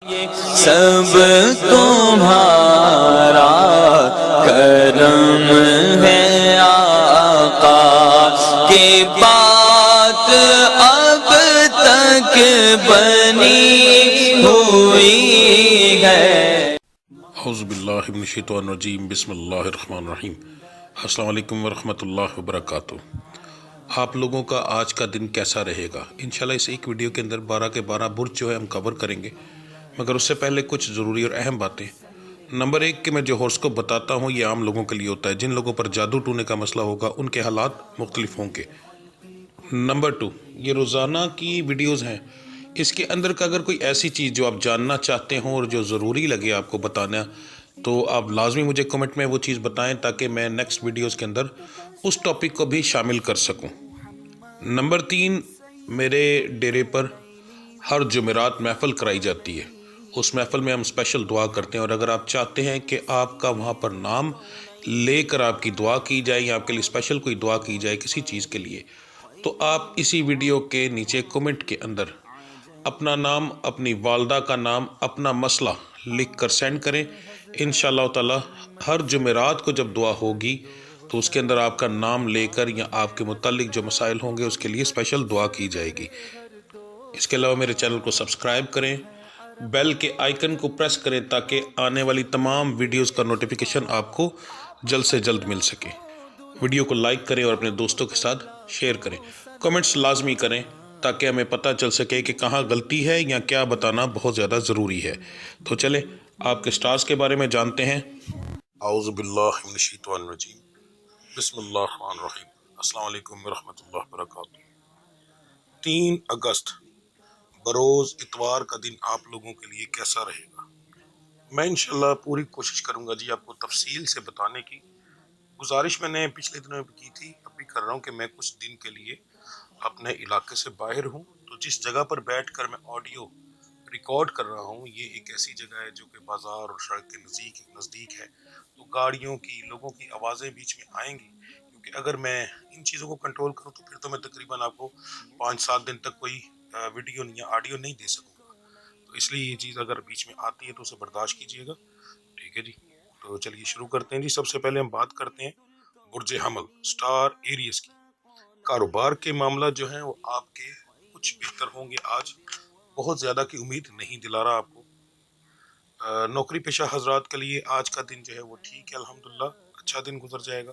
سب تمہارا کرم ہے آقا کی بات اب تک بنی ہوئی ہے۔ اعوذ باللہ من الشیطان الرجیم، بسم اللہ الرحمن الرحیم۔ السلام علیکم ورحمۃ اللہ وبرکاتہ۔ آپ لوگوں کا آج کا دن کیسا رہے گا؟ انشاءاللہ اس ایک ویڈیو کے اندر 12 کے 12 برج جو ہے ہم کور کریں گے، مگر اس سے پہلے کچھ ضروری اور اہم باتیں۔ نمبر 1 کہ میں جو ہورس کو بتاتا ہوں یہ عام لوگوں کے لیے ہوتا ہے، جن لوگوں پر جادو ٹونے کا مسئلہ ہوگا ان کے حالات مختلف ہوں گے۔ نمبر 2 یہ روزانہ کی ویڈیوز ہیں، اس کے اندر کا اگر کوئی ایسی چیز جو آپ جاننا چاہتے ہوں اور جو ضروری لگے آپ کو بتانا، تو آپ لازمی مجھے کمنٹ میں وہ چیز بتائیں تاکہ میں نیکسٹ ویڈیوز کے اندر اس ٹاپک کو بھی شامل کر سکوں۔ نمبر 3 میرے ڈیرے پر ہر جمعرات محفل کرائی جاتی ہے، اس محفل میں ہم اسپیشل دعا کرتے ہیں، اور اگر آپ چاہتے ہیں کہ آپ کا وہاں پر نام لے کر آپ کی دعا کی جائے یا آپ کے لیے اسپیشل کوئی دعا کی جائے کسی چیز کے لیے، تو آپ اسی ویڈیو کے نیچے کمنٹ کے اندر اپنا نام، اپنی والدہ کا نام، اپنا مسئلہ لکھ کر سینڈ کریں۔ انشاءاللہ تعالی ہر جمعرات کو جب دعا ہوگی تو اس کے اندر آپ کا نام لے کر یا آپ کے متعلق جو مسائل ہوں گے اس کے لیے اسپیشل دعا کی جائے گی۔ اس کے علاوہ میرے چینل کو سبسکرائب کریں، بیل کے آئیکن کو پریس کریں تاکہ آنے والی تمام ویڈیوز کا نوٹیفیکیشن آپ کو جلد سے جلد مل سکے۔ ویڈیو کو لائک کریں اور اپنے دوستوں کے ساتھ شیئر کریں، کمنٹس لازمی کریں تاکہ ہمیں پتہ چل سکے کہ کہاں غلطی ہے یا کیا بتانا بہت زیادہ ضروری ہے۔ تو چلیں آپ کے سٹارز کے بارے میں جانتے ہیں۔ اعوذ باللہ من الشیطان الرجیم، بسم اللہ الرحمن الرحیم۔ السلام علیکم ورحمۃ اللہ وبرکاتہ۔ 3 اگست بروز اتوار کا دن آپ لوگوں کے لیے کیسا رہے گا؟ میں انشاءاللہ پوری کوشش کروں گا آپ کو تفصیل سے بتانے کی۔ گزارش میں نے پچھلے دنوں بھی کی تھی، اب بھی کر رہا ہوں کہ میں کچھ دن کے لیے اپنے علاقے سے باہر ہوں، تو جس جگہ پر بیٹھ کر میں آڈیو ریکارڈ کر رہا ہوں یہ ایک ایسی جگہ ہے جو کہ بازار اور سڑک کے نزدیک ہے، تو گاڑیوں کی، لوگوں کی آوازیں بیچ میں آئیں گی، کیونکہ اگر میں ان چیزوں کو کنٹرول کروں تو پھر تو میں تقریباً آپ کو 5-7 دن تک کوئی ویڈیو یا آڈیو نہیں دے سکوں گا، تو اس لیے یہ چیز اگر بیچ میں آتی ہے تو اسے برداشت کیجیے گا، ٹھیک ہے جی۔ تو چلیے شروع کرتے ہیں جی۔ سب سے پہلے ہم بات کرتے ہیں برج حمل سٹار ایریز کی۔ کاروبار کے معاملہ جو ہیں وہ آپ کے کچھ بہتر ہوں گے، آج بہت زیادہ کی امید نہیں دلا رہا آپ کو۔ نوکری پیشہ حضرات کے لیے آج کا دن جو ہے وہ ٹھیک ہے، الحمدللہ اچھا دن گزر جائے گا۔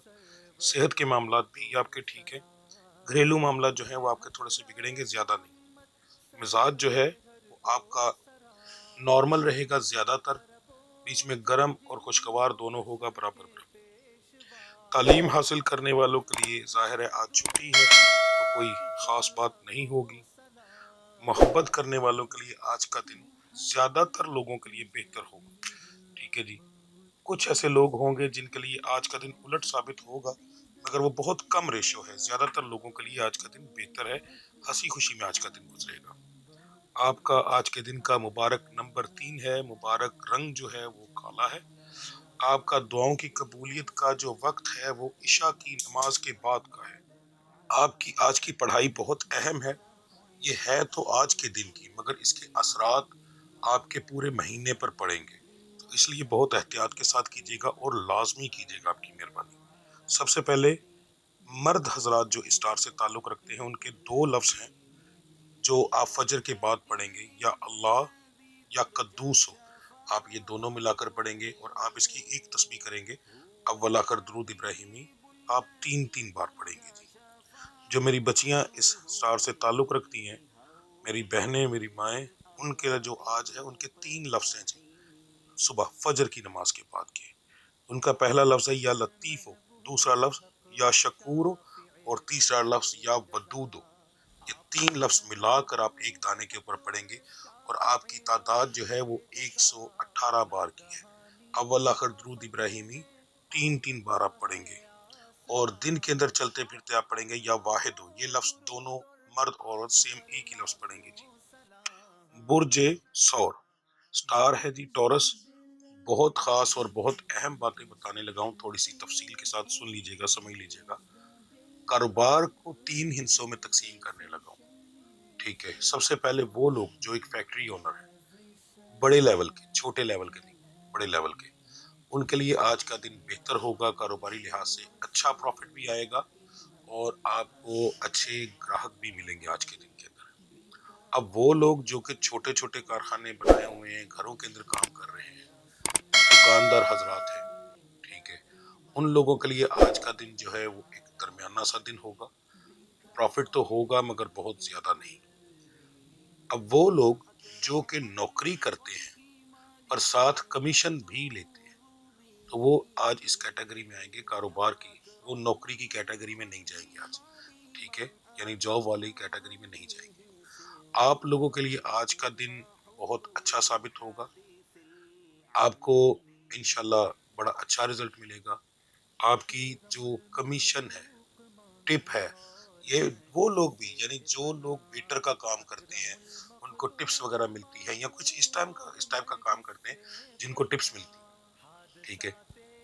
صحت کے معاملات بھی آپ کے ٹھیک ہیں۔ گھریلو معاملات جو ہیں وہ آپ کے تھوڑے سے بگڑیں گے، زیادہ نہیں۔ مزاج جو ہے وہ آپ کا نارمل رہے گا، زیادہ تر بیچ میں گرم اور خوشگوار دونوں ہوگا، برابر برابر۔ تعلیم حاصل کرنے والوں کے لیے ظاہر ہے آج چھٹی ہے تو کوئی خاص بات نہیں ہوگی۔ محبت کرنے والوں کے لیے آج کا دن زیادہ تر لوگوں کے لیے بہتر ہوگا، ٹھیک ہے جی۔ کچھ ایسے لوگ ہوں گے جن کے لیے آج کا دن الٹ ثابت ہوگا، مگر وہ بہت کم ریشو ہے، زیادہ تر لوگوں کے لیے آج کا دن بہتر ہے، ہنسی خوشی میں آج کا دن گزرے گا۔ آپ کا آج کے دن کا مبارک نمبر 3 ہے، مبارک رنگ جو ہے وہ کالا ہے۔ آپ کا دعاؤں کی قبولیت کا جو وقت ہے وہ عشاء کی نماز کے بعد کا ہے۔ آپ کی آج کی پڑھائی بہت اہم ہے، یہ ہے تو آج کے دن کی، مگر اس کے اثرات آپ کے پورے مہینے پر پڑیں گے، تو اس لیے بہت احتیاط کے ساتھ کیجیے گا اور لازمی کیجیے گا، آپ کی مہربانی۔ سب سے پہلے مرد حضرات جو اسٹار سے تعلق رکھتے ہیں ان کے 2 لفظ ہیں جو آپ فجر کے بعد پڑھیں گے، یا اللہ یا قدوس ہو، آپ یہ دونوں ملا کر پڑھیں گے، اور آپ اس کی ایک تسبیح کریں گے، اول آخر درود ابراہیمی آپ 3 بار پڑھیں گے جی۔ جو میری بچیاں اس سٹار سے تعلق رکھتی ہیں، میری بہنیں، میری مائیں، ان کے جو آج ہے ان کے 3 لفظ ہیں جی، صبح فجر کی نماز کے بعد کے۔ ان کا پہلا لفظ ہے یا لطیف ہو، دوسرا لفظ یا شکور ہو، اور تیسرا لفظ یا ودود ہو۔ یہ 3 لفظ ملا کر آپ ایک دانے کے اوپر پڑھیں گے، اور آپ کی تعداد جو ہے وہ 118 بار کی ہے۔ اول آخر درود ابراہیمی 3 بار آپ پڑھیں گے، اور دن کے اندر چلتے پھرتے آپ پڑھیں گے یا واحد ہو، یہ لفظ دونوں مرد عورت سیم ایک ہی لفظ پڑھیں گے جی۔ برج ثور سٹار ہے جی ٹورس۔ بہت خاص اور بہت اہم باتیں بتانے لگا ہوں، تھوڑی سی تفصیل کے ساتھ سن لیجئے گا، سمجھ لیجئے گا۔ کاروبار کو 3 حصوں میں تقسیم کرنے لگا ہوں، ٹھیک ہے۔ سب سے پہلے وہ لوگ جو ایک فیکٹری اونر ہے، بڑے لیول کے، چھوٹے لیول کے نہیں، بڑے لیول کے، ان کے لیے آج کا دن بہتر ہوگا، کاروباری لحاظ سے اچھا پروفٹ بھی آئے گا اور آپ کو اچھے گراہک بھی ملیں گے آج کے دن کے اندر۔ اب وہ لوگ جو کہ چھوٹے چھوٹے کارخانے بنائے ہوئے ہیں، گھروں کے اندر کام کر رہے ہیں، دکاندار حضرات ہیں، ٹھیک ہے، ان لوگوں کے لیے آج کا دن جو ہے وہ ایک درمیانہ سا دن ہوگا، پروفٹ تو ہوگا مگر بہت زیادہ نہیں۔ اب وہ لوگ جو کہ نوکری کرتے ہیں اور ساتھ کمیشن بھی لیتے ہیں تو وہ آج اس کیٹیگری میں آئیں گے، کاروبار کی، وہ نوکری کی کیٹیگری میں نہیں جائیں گے آج، ٹھیک ہے، یعنی جاب والی کیٹیگری میں نہیں جائیں گے۔ آپ لوگوں کے لیے آج کا دن بہت اچھا ثابت ہوگا، آپ کو انشاءاللہ بڑا اچھا رزلٹ ملے گا۔ آپ کی جو کمیشن ہے، ٹپ ہے، یہ وہ لوگ بھی، یعنی جو لوگ ویٹر کا کام کرتے ہیں ان کو ٹپس وغیرہ ملتی ہے، یا کچھ اس ٹائپ کا کام کرتے ہیں جن کو ٹپس ملتی ہے، ٹھیک ہے،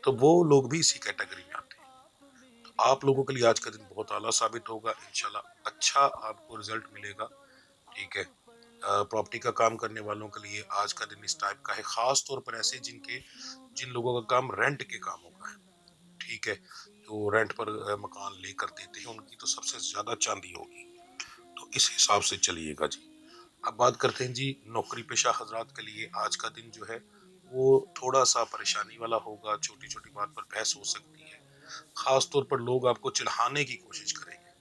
تو وہ لوگ بھی اسی کیٹیگری میں آتے ہیں۔ تو آپ لوگوں کے لیے آج کا دن بہت اعلیٰ ثابت ہوگا، انشاءاللہ اچھا آپ کو رزلٹ ملے گا، ٹھیک ہے۔ پراپرٹی کا کام کرنے والوں کے لیے آج کا دن اس ٹائپ کا ہے، خاص طور پر ایسے جن لوگوں کا کام رینٹ کے کاموں کا ہے، ٹھیک ہے، جو رینٹ پر مکان لے کر دیتے ہیں، ان کی تو سب سے زیادہ چاندی ہوگی، تو اس حساب سے چلیے گا جی۔ اب بات کرتے ہیں جی نوکری پیشہ حضرات کے لیے آج کا دن جو ہے وہ تھوڑا سا پریشانی والا ہوگا، چھوٹی چھوٹی بات پر بحث ہو سکتی ہے، خاص طور پر لوگ آپ کو چڑھانے کی کوشش کریں گے،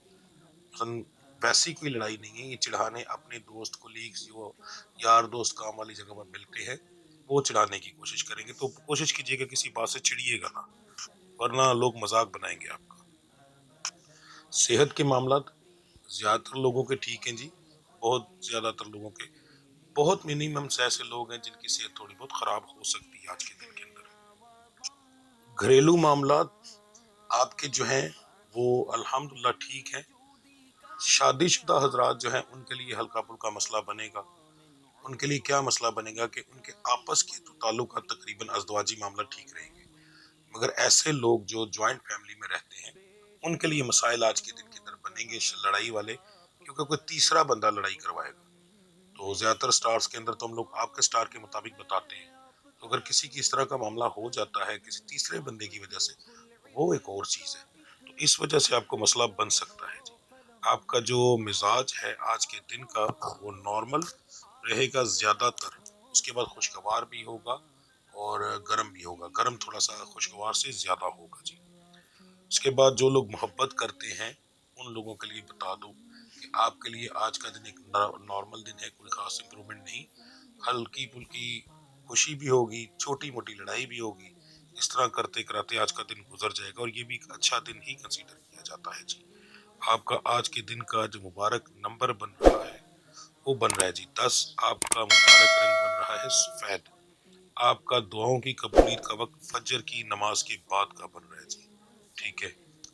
مثلا ویسی کوئی لڑائی نہیں ہے، یہ چڑھانے اپنے دوست کولیگز جو یار دوست کام والی جگہ پر ملتے ہیں وہ چڑھانے کی کوشش کریں گے، تو کوشش کیجیے گا کسی بات سے چڑھیے گا نہ، ورنہ لوگ مذاق بنائیں گے آپ کا۔ صحت کے معاملات زیادہ تر لوگوں کے ٹھیک ہیں جی، بہت زیادہ تر لوگوں کے، بہت منیمم سے ایسے لوگ ہیں جن کی صحت تھوڑی بہت خراب ہو سکتی ہے آج کے دن کے اندر۔ گھریلو معاملات آپ کے جو ہیں وہ الحمدللہ ٹھیک ہیں۔ شادی شدہ حضرات جو ہیں ان کے لیے ہلکا پھلکا مسئلہ بنے گا، ان کے لیے کیا مسئلہ بنے گا کہ ان کے آپس کے تو تعلقات تقریباً ازدواجی معاملہ ٹھیک رہیں گے، مگر ایسے لوگ جو جوائنٹ فیملی میں رہتے ہیں ان کے لیے مسائل آج کے دن کے اندر بنیں گے لڑائی والے، کیونکہ کوئی تیسرا بندہ لڑائی کروائے گا۔ تو زیادہ تر سٹارز کے اندر تو ہم لوگ آپ کے سٹار کے مطابق بتاتے ہیں، تو اگر کسی کی اس طرح کا معاملہ ہو جاتا ہے کسی تیسرے بندے کی وجہ سے وہ ایک اور چیز ہے، تو اس وجہ سے آپ کو مسئلہ بن سکتا ہے جی۔ آپ کا جو مزاج ہے آج کے دن کا وہ نارمل رہے گا زیادہ تر، اس کے بعد خوشگوار بھی ہوگا اور گرم بھی ہوگا، گرم تھوڑا سا خوشگوار سے زیادہ ہوگا جی۔ اس کے بعد جو لوگ محبت کرتے ہیں ان لوگوں کے لیے بتا دو کہ آپ کے لیے آج کا دن ایک نارمل دن ہے، کوئی خاص امپرومنٹ نہیں، ہلکی پھلکی خوشی بھی ہوگی، چھوٹی موٹی لڑائی بھی ہوگی، اس طرح کرتے کراتے آج کا دن گزر جائے گا، اور یہ بھی ایک اچھا دن ہی کنسیڈر کیا جاتا ہے جی۔ آپ کا آج کے دن کا جو مبارک نمبر بن رہا ہے وہ بن رہا ہے جی 10، آپ کا مبارک رنگ بن رہا ہے سفید، آپ کا دعاؤں کی قبولیت کا وقت فجر کی نماز کے بعد کا بن رہا ہے جی، ٹھیک ہے۔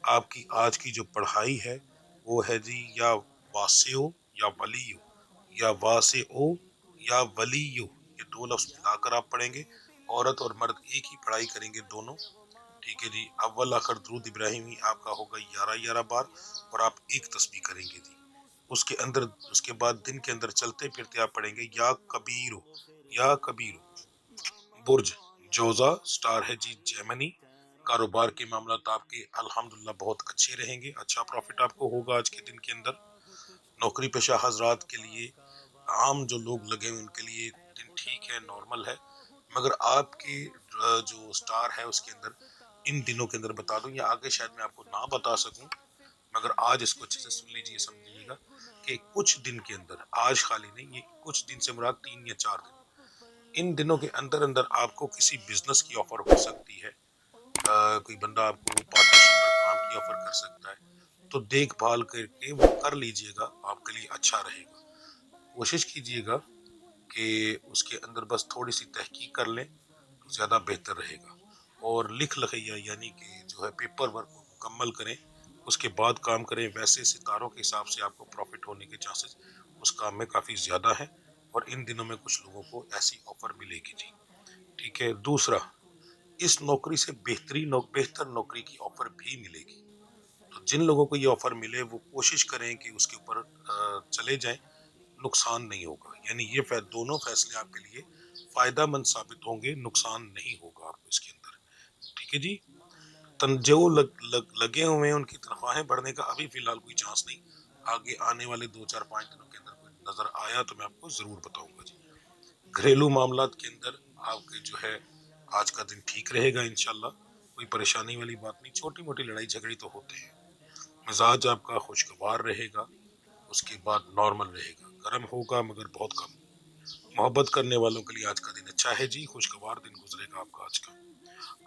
آپ کی آج کی جو پڑھائی ہے وہ ہے جی یا واسعو یا ولیو، یا واسعو یا ولیو، یہ دو لفظ ملا کر آپ پڑھیں گے، عورت اور مرد ایک ہی پڑھائی کریں گے دونوں، ٹھیک ہے جی۔ اول آخر درود ابراہیمی آپ کا ہوگا 11 بار، اور آپ ایک تسبیح کریں گے جی۔ اس کے بعد دن کے اندر چلتے پھرتے آپ پڑھیں گے یا کبیرو یا کبیرو۔ برج جوزا سٹار ہے جی جیمنی، کاروبار کے معاملات آپ کے الحمدللہ بہت اچھے رہیں گے، اچھا پروفٹ آپ کو ہوگا آج کے دن کے اندر۔ نوکری پیشہ حضرات کے لیے، عام جو لوگ لگے ہیں ان کے لیے دن ٹھیک ہے، نارمل ہے، مگر آپ کے جو سٹار ہے اس کے اندر ان دنوں کے اندر بتا دوں، یا آگے شاید میں آپ کو نہ بتا سکوں، مگر آج اس کو اچھے سے سن لیجیے، سمجھیے گا کہ کچھ دن کے اندر، آج خالی نہیں، یہ کچھ دن سے مراد 3 یا 4 دن، ان دنوں کے اندر آپ کو کسی بزنس کی آفر ہو سکتی ہے، کوئی بندہ آپ کو پارٹنرشپ پر کام کی آفر کر سکتا ہے، تو دیکھ بھال کر کے وہ کر لیجئے گا، آپ کے لیے اچھا رہے گا۔ کوشش کیجئے گا کہ اس کے اندر بس تھوڑی سی تحقیق کر لیں تو زیادہ بہتر رہے گا، اور لکھ لکھیا یعنی کہ جو ہے پیپر ورک مکمل کریں، اس کے بعد کام کریں، ویسے ستاروں کے حساب سے آپ کو پروفٹ ہونے کے چانسز اس کام میں کافی زیادہ ہے، اور ان دنوں میں کچھ لوگوں کو ایسی آفر ملے گی جی، ٹھیک ہے۔ دوسرا، اس نوکری سے بہتر نوکری کی آفر بھی ملے گی، تو جن لوگوں کو یہ آفر ملے وہ کوشش کریں کہ اس کے اوپر چلے جائیں، نقصان نہیں ہوگا، یعنی یہ دونوں فیصلے آپ کے لیے فائدہ مند ثابت ہوں گے، نقصان نہیں ہوگا آپ کو اس کے اندر، ٹھیک ہے جی۔ جو لگے ہوئے ہیں ان کی تنخواہیں بڑھنے کا ابھی فی الحال کوئی چانس نہیں، آگے آنے والے 2 4 5 دنوں کے اندر کوئی نظر آیا تو میں آپ کو ضرور بتاؤں گا جی۔ گھریلو معاملات کے اندر آپ کے جو ہے آج کا دن ٹھیک رہے گا انشاءاللہ، کوئی پریشانی والی بات نہیں، چھوٹی موٹی لڑائی جھگڑی تو ہوتے ہیں، مزاج آپ کا خوشگوار رہے گا، اس کے بعد نارمل رہے گا، گرم ہوگا مگر بہت کم۔ محبت کرنے والوں کے لیے آج کا دن اچھا ہے جی، خوشگوار دن گزرے گا آپ کا آج کا۔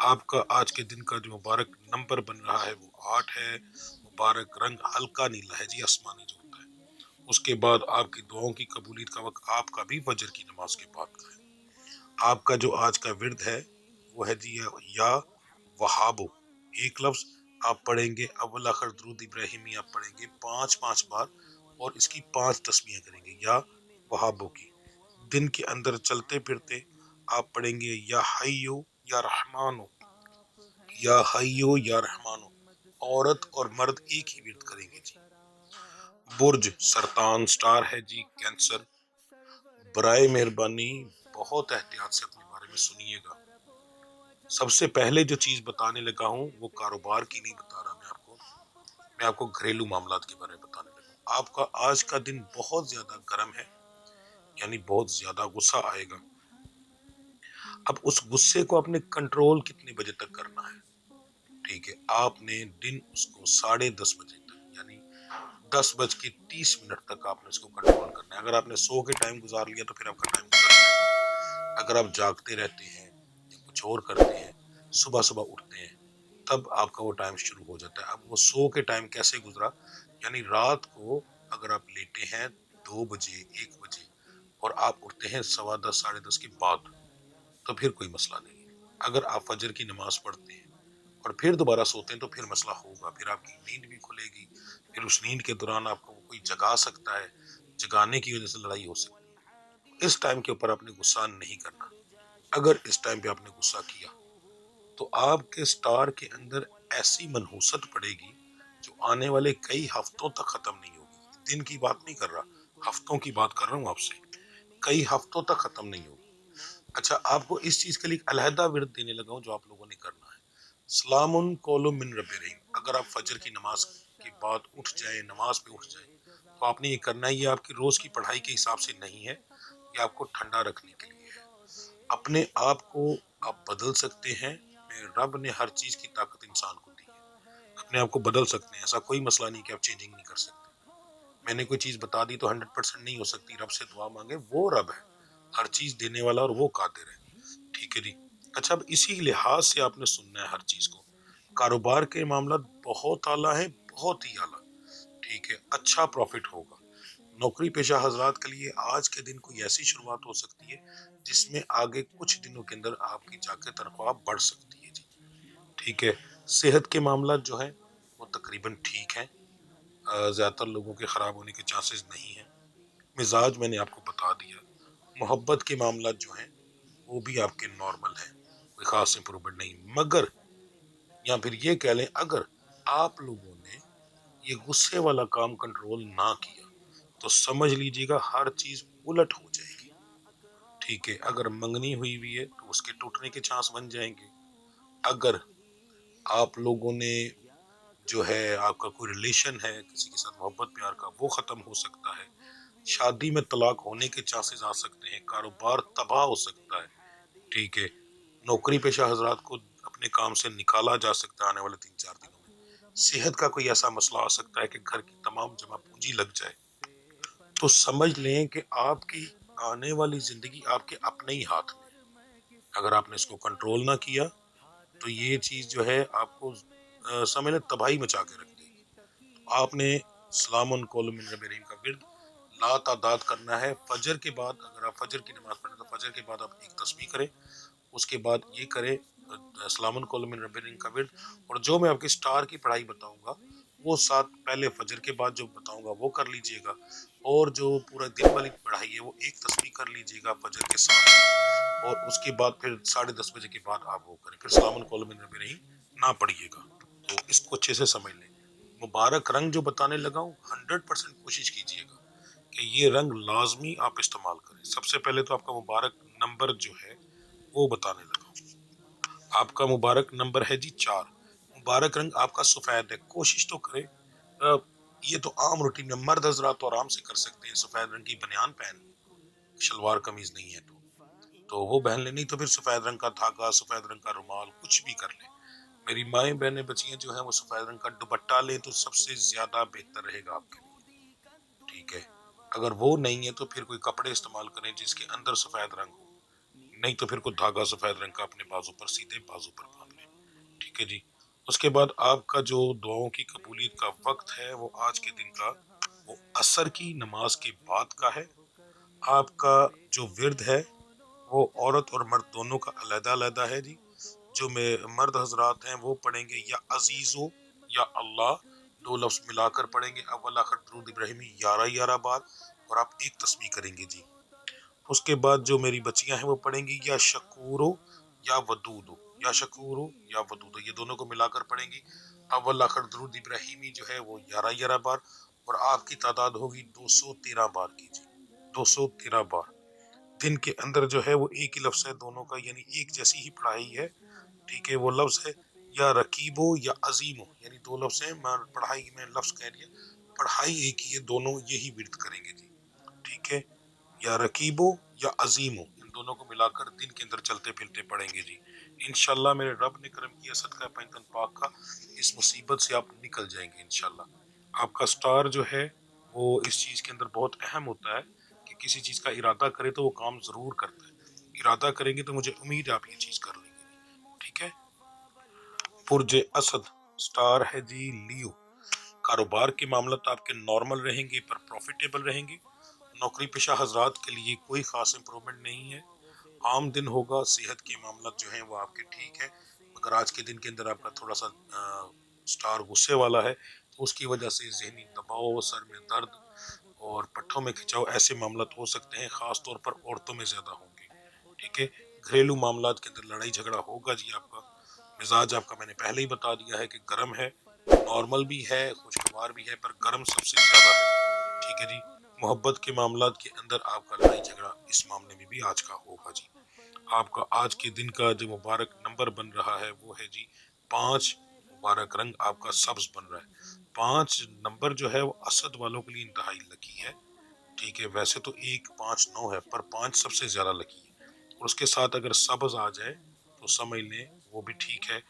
آپ کا آج کے دن کا جو مبارک نمبر بن رہا ہے وہ 8 ہے، مبارک رنگ ہلکا نیلا ہے جی، آسمانی جو ہوتا ہے۔ اس کے بعد آپ کی دعاؤں کی قبولیت کا وقت آپ کا بھی فجر کی نماز کے بعد کا ہے۔ آپ کا جو آج کا ورد ہے وہ ہے جی یا وہابو، ایک لفظ آپ پڑھیں گے، اول آخر درود ابراہیمی آپ پڑھیں گے 5 5 بار، اور اس کی 5 تسبیحیں کریں گے یا وہابو کی۔ دن کے اندر چلتے پھرتے آپ پڑھیں گے یا حیو یا رحمانو، یا حیو یا رحمانو، عورت اور مرد ایک ہی ورد کریں گے جی۔ برج سرطان سٹار ہے جی، کینسر، برائے مہربانی بہت احتیاط سے اپنے بارے میں سنیے گا۔ سب سے پہلے جو چیز بتانے لگا ہوں وہ کاروبار کی نہیں بتا رہا میں آپ کو گھریلو معاملات کے بارے میں بتانے لگا ہوں۔ آپ کا آج کا دن بہت زیادہ گرم ہے، یعنی بہت زیادہ غصہ آئے گا۔ اب اس غصے کو آپ نے کنٹرول کتنے بجے تک کرنا ہے، ٹھیک ہے، آپ نے دن اس کو 10:30 بجے تک، یعنی 10:30 تک آپ نے اس کو کنٹرول کرنا ہے۔ اگر آپ نے سو کے ٹائم گزار لیا تو پھر آپ کا ٹائم گزر گیا۔ اگر آپ جاگتے رہتے ہیں یا کچھ اور کرتے ہیں، صبح صبح اٹھتے ہیں، تب آپ کا وہ ٹائم شروع ہو جاتا ہے۔ اب وہ سو کے ٹائم کیسے گزرا، یعنی رات کو اگر آپ لیٹے ہیں 2 بجے 1 بجے اور آپ اٹھتے ہیں 10:15 10:30 کے بعد، تو پھر کوئی مسئلہ نہیں ہے۔ اگر آپ فجر کی نماز پڑھتے ہیں اور پھر دوبارہ سوتے ہیں تو پھر مسئلہ ہوگا، پھر آپ کی نیند بھی کھلے گی، پھر اس نیند کے دوران آپ کو کوئی جگا سکتا ہے، جگانے کی وجہ سے لڑائی ہو سکتی ہے۔ اس ٹائم کے اوپر آپ نے غصہ نہیں کرنا۔ اگر اس ٹائم پہ آپ نے غصہ کیا تو آپ کے سٹار کے اندر ایسی منحوست پڑے گی جو آنے والے کئی ہفتوں تک ختم نہیں ہوگی۔ دن کی بات نہیں کر رہا، ہفتوں کی بات کر رہا ہوں آپ سے، کئی ہفتوں تک ختم نہیں ہوگی۔ اچھا، آپ کو اس چیز کے لیے علیحدہ ورد دینے لگا ہوں جو آپ لوگوں نے کرنا ہے۔ سلام قول من رب رحیم، اگر آپ فجر کی نماز کے بعد اٹھ جائیں، نماز پہ اٹھ جائیں، تو آپ نے یہ کرنا ہے۔ یہ آپ کی روز کی پڑھائی کے حساب سے نہیں ہے، یہ آپ کو ٹھنڈا رکھنے کے لیے ہے۔ اپنے آپ کو آپ بدل سکتے ہیں، رب نے ہر چیز کی طاقت انسان کو دی ہے، اپنے آپ کو بدل سکتے ہیں، ایسا کوئی مسئلہ نہیں کہ آپ چینجنگ نہیں کر سکتے۔ میں نے کوئی چیز بتا دی تو 100% نہیں ہو سکتی، رب سے دعا مانگے، وہ رب ہے ہر چیز دینے والا اور وہ قادر ہے، ٹھیک ہے جی۔ اچھا، اب اسی لحاظ سے آپ نے سننا ہے ہر چیز کو۔ کاروبار کے معاملات بہت اعلیٰ ہیں، بہت ہی اعلیٰ، ٹھیک ہے، اچھا پروفٹ ہوگا۔ نوکری پیشہ حضرات کے لیے آج کے دن کوئی ایسی شروعات ہو سکتی ہے جس میں آگے کچھ دنوں کے اندر آپ کی جا کے تنخواہ بڑھ سکتی ہے جی، ٹھیک ہے۔ صحت کے معاملات جو ہیں وہ تقریباً ٹھیک ہیں، زیادہ تر لوگوں کے خراب ہونے کے چانسز نہیں ہیں۔ مزاج میں نے آپ کو بتا دیا۔ محبت کے معاملات جو ہیں وہ بھی آپ کے نارمل ہیں، کوئی خاص امپرومنٹ نہیں، مگر یا پھر یہ کہہ لیں اگر آپ لوگوں نے یہ غصے والا کام کنٹرول نہ کیا تو سمجھ لیجیے گا ہر چیز الٹ ہو جائے گی، ٹھیک ہے۔ اگر منگنی ہوئی ہوئی ہے تو اس کے ٹوٹنے کے چانس بن جائیں گے۔ اگر آپ لوگوں نے جو ہے آپ کا کوئی ریلیشن ہے کسی کے ساتھ محبت پیار کا، وہ ختم ہو سکتا ہے۔ شادی میں طلاق ہونے کے چانسز آ سکتے ہیں، کاروبار تباہ ہو سکتا ہے، ٹھیک ہے۔ نوکری پیشہ حضرات کو اپنے کام سے نکالا جا سکتا ہے آنے والے 3 4 دنوں میں۔ صحت کا کوئی ایسا مسئلہ آ سکتا ہے کہ گھر کی تمام جمع پونجی لگ جائے۔ تو سمجھ لیں کہ آپ کی آنے والی زندگی آپ کے اپنے ہی ہاتھ میں ہے۔ اگر آپ نے اس کو کنٹرول نہ کیا تو یہ چیز جو ہے آپ کو سمجھ لیں تباہی مچا کے رکھ دے گی۔ آپ نے سلام قول من رب رحیم کا ورد لا تعداد کرنا ہے۔ فجر کے بعد اگر آپ فجر کی نماز پڑھیں تو فجر کے بعد آپ ایک تسبیح کریں، اس کے بعد یہ کریں سلام قول من رب رحیم کا ورد، اور جو میں آپ کے سٹار کی پڑھائی بتاؤں گا وہ ساتھ پہلے فجر کے بعد جو بتاؤں گا وہ کر لیجئے گا، اور جو پورا دن والی پڑھائی ہے وہ ایک تسبیح کر لیجئے گا فجر کے ساتھ، اور اس کے بعد پھر 10:30 بجے کے بعد آپ وہ کریں، پھر سلام قول من رب رحیم نہ پڑھیے گا۔ تو اس کو اچھے سے سمجھ لیں۔ مبارک رنگ جو بتانے لگا ہوں 100% کوشش کیجئے گا کہ یہ رنگ لازمی آپ استعمال کریں۔ سب سے پہلے تو آپ کا مبارک نمبر جو ہے وہ بتانے لگا ہوں۔ آپ کا مبارک نمبر ہے جی 4۔ مبارک رنگ آپ کا سفید ہے۔ کوشش تو کرے، یہ تو عام روٹین میں مرد حضرات تو آرام سے کر سکتے ہیں، سفید رنگ کی بنیان پہن شلوار قمیض نہیں ہے تو وہ پہن لے، نہیں تو پھر سفید رنگ کا دھاگا، سفید رنگ کا رومال، کچھ بھی کر لے۔ میری مائیں بہنیں بچیاں جو ہیں وہ سفید رنگ کا دوپٹہ لیں تو سب سے زیادہ بہتر رہے گا آپ کے لیے، ٹھیک ہے۔ اگر وہ نہیں ہے تو پھر کوئی کپڑے استعمال کریں جس کے اندر سفید رنگ ہو، نہیں تو پھر کوئی دھاگا سفید رنگ کا اپنے بازو پر، سیدھے بازو پر باندھ لیں، ٹھیک ہے جی۔ اس کے بعد آپ کا جو دعاؤں کی قبولیت کا وقت ہے وہ آج کے دن کا وہ عصر کی نماز کے بعد کا ہے۔ آپ کا جو ورد ہے وہ عورت اور مرد دونوں کا علیحدہ علیحدہ ہے جی۔ جو مرد حضرات ہیں وہ پڑھیں گے یا عزیزو یا اللہ، 2 لفظ ملا کر پڑھیں گے، اول آخر درود ابراہیمی 11 بار، اور آپ ایک تسبیح کریں گے جی۔ اس کے بعد جو میری بچیاں ہیں وہ پڑھیں گی یا شکورو یا ودودو، یا شکورو یا ودودو، یہ دونوں کو ملا کر پڑھیں گی، اول آخر درود ابراہیمی جو ہے وہ 11 بار، اور آپ کی تعداد ہوگی 213 بار کی جی، 213 بار۔ دن کے اندر جو ہے وہ ایک ہی لفظ ہے دونوں کا، یعنی ایک جیسی ہی پڑھائی ہے، ٹھیک ہے۔ وہ لفظ ہے یا رکیبو یا عظیمو، یعنی 2 لفظ ہیں، پڑھائی میں لفظ کہہ دیا، پڑھائی ایک ہی ہے، دونوں یہی ورد کریں گے جی، ٹھیک ہے۔ یا رکیبو یا عظیمو، ان دونوں کو ملا کر دن کے اندر چلتے پھرتے پڑھیں گے جی۔ انشاءاللہ میرے رب نے کرم کیا، صدقہ پینتن پاک کا، اس مصیبت سے آپ نکل جائیں گے انشاءاللہ۔ آپ کا سٹار جو ہے وہ اس چیز کے اندر بہت اہم ہوتا ہے کہ کسی چیز کا ارادہ کرے تو وہ کام ضرور کرتا ہے، ارادہ کریں گے تو مجھے امید ہے آپ یہ چیز کر لیں گے، ٹھیک ہے۔ برج اسد سٹار ہے جی لیو۔ کاروبار کے معاملات آپ کے نارمل رہیں گے پر پروفیٹیبل رہیں گے۔ نوکری پیشہ حضرات کے لیے کوئی خاص امپرومنٹ نہیں ہے، عام دن ہوگا۔ صحت کے معاملات جو ہیں وہ آپ کے ٹھیک ہے، مگر آج کے دن کے اندر آپ کا تھوڑا سا سٹار غصے والا ہے، تو اس کی وجہ سے ذہنی دباؤ، سر میں درد اور پٹھوں میں کھچاؤ ایسے معاملات ہو سکتے ہیں، خاص طور پر عورتوں میں زیادہ ہوں گے، ٹھیک ہے۔ گھریلو معاملات کے اندر لڑائی جھگڑا ہوگا جی۔ آپ کا مزاج آپ کا میں نے پہلے ہی بتا دیا ہے کہ گرم ہے، نارمل بھی ہے، خوشگوار بھی ہے، پر گرم سب سے زیادہ ہے، ٹھیک ہے جی۔ محبت کے معاملات کے اندر آپ کا لڑائی جھگڑا اس معاملے میں بھی آج کا ہوگا جی۔ آپ کا آج کے دن کا جو مبارک نمبر بن رہا ہے وہ ہے جی 5۔ مبارک رنگ آپ کا سبز بن رہا ہے۔ 5 نمبر جو ہے وہ اسد والوں کے لیے انتہائی لکی ہے، ٹھیک ہے۔ ویسے تو 1 5 9 ہے، پر 5 سب سے زیادہ لکی ہے، اور اس کے ساتھ اگر سبز آ جائے تو سمجھ لیں وہ بھی ٹھیک ہے۔